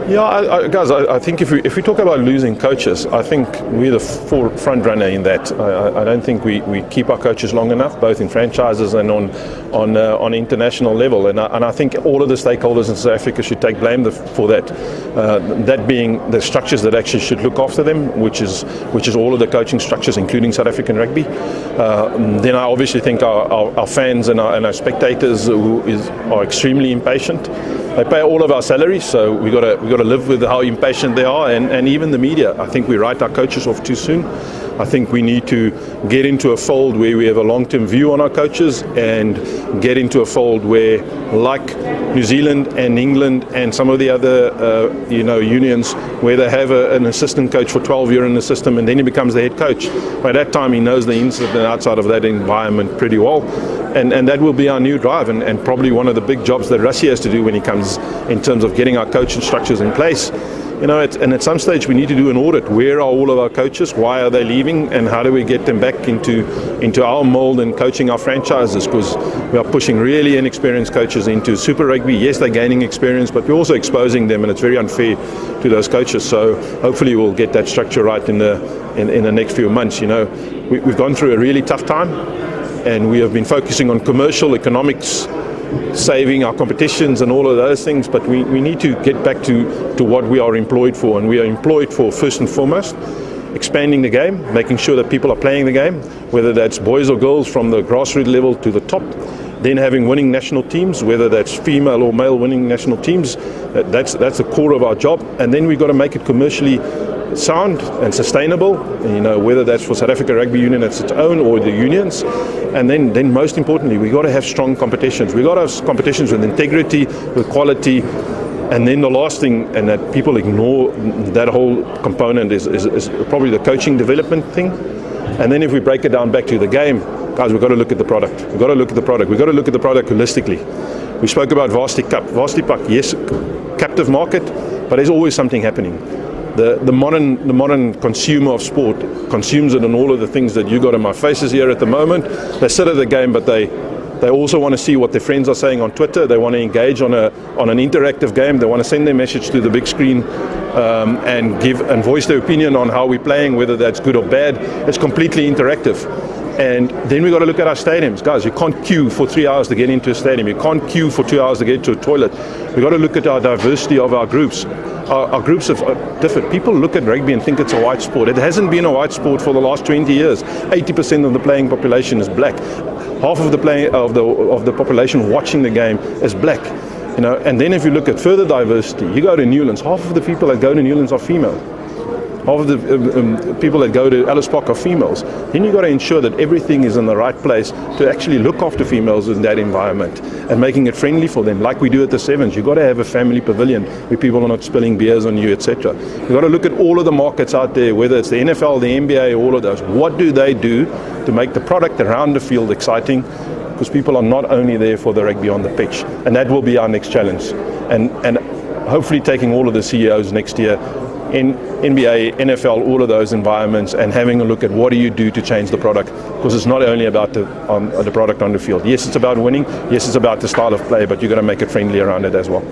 Yeah, guys, I think if we talk about losing coaches, I think we're the front runner in that. I don't think we keep our coaches long enough, both in franchises and on international level. And I think all of the stakeholders in South Africa should take blame for that. That being the structures that actually should look after them, which is all of the coaching structures, including South African rugby. Then I obviously think our fans and our spectators are extremely impatient. They pay all of our salaries, so we got to live with how impatient they are, and even the media. I think we write our coaches off too soon. I think we need to get into a fold where we have a long-term view on our coaches, and get into a fold where, like New Zealand and England and some of the other unions, where they have an assistant coach for 12 years in the system, and then he becomes the head coach. By that time, he knows the inside and outside of that environment pretty well. And that will be our new drive, and probably one of the big jobs that Rusty has to do when he comes in terms of getting our coaching structures in place. And at some stage we need to do an audit. Where are all of our coaches? Why are they leaving? And how do we get them back into our mold and coaching our franchises? Because we are pushing really inexperienced coaches into Super Rugby. Yes, they're gaining experience, but we're also exposing them, and it's very unfair to those coaches. So hopefully we'll get that structure right in the next few months. We've gone through a really tough time, and we have been focusing on commercial economics, saving our competitions and all of those things, but we need to get back to what we are employed for, and we are employed for, first and foremost, expanding the game, making sure that people are playing the game, whether that's boys or girls from the grassroots level to the top, then having winning national teams, whether that's female or male winning national teams. That's the core of our job, and then we've got to make it commercially sound and sustainable, whether that's for South Africa Rugby Union as its own or the unions. And then most importantly, we've got to have strong competitions. We've got to have competitions with integrity, with quality. And then the last thing, and that people ignore that whole component, is probably the coaching development thing. And then if we break it down back to the game, guys, we've got to look at the product. We've got to look at the product. We've got to look at the product holistically. We spoke about Varsity Cup. Varsity Cup, yes, captive market, but there's always something happening. The modern consumer of sport consumes it in all of the things that you got in my faces here at the moment. They sit at the game, but they also want to see what their friends are saying on Twitter. They want to engage on an interactive game. They want to send their message to the big screen and voice their opinion on how we're playing, whether that's good or bad. It's completely interactive. And then we've got to look at our stadiums. Guys, you can't queue for 3 hours to get into a stadium. You can't queue for 2 hours to get to a toilet. We've got to look at our diversity of our groups. Our groups are different. People look at rugby and think it's a white sport. It hasn't been a white sport for the last 20 years. 80% of the playing population is black. Half of the population watching the game is black. And then if you look at further diversity, you go to Newlands, half of the people that go to Newlands are female. Half of the people that go to Ellis Park are females. Then you've got to ensure that everything is in the right place to actually look after females in that environment and making it friendly for them, like we do at the Sevens. You've got to have a family pavilion where people are not spilling beers on you, etc. You've got to look at all of the markets out there, whether it's the NFL, the NBA, all of those. What do they do to make the product around the field exciting? Because people are not only there for the rugby on the pitch. And that will be our next challenge. And hopefully taking all of the CEOs next year in NBA, NFL, all of those environments, and having a look at what do you do to change the product, because it's not only about the product on the field. Yes, it's about winning. Yes, it's about the style of play, but you've got to make it friendly around it as well.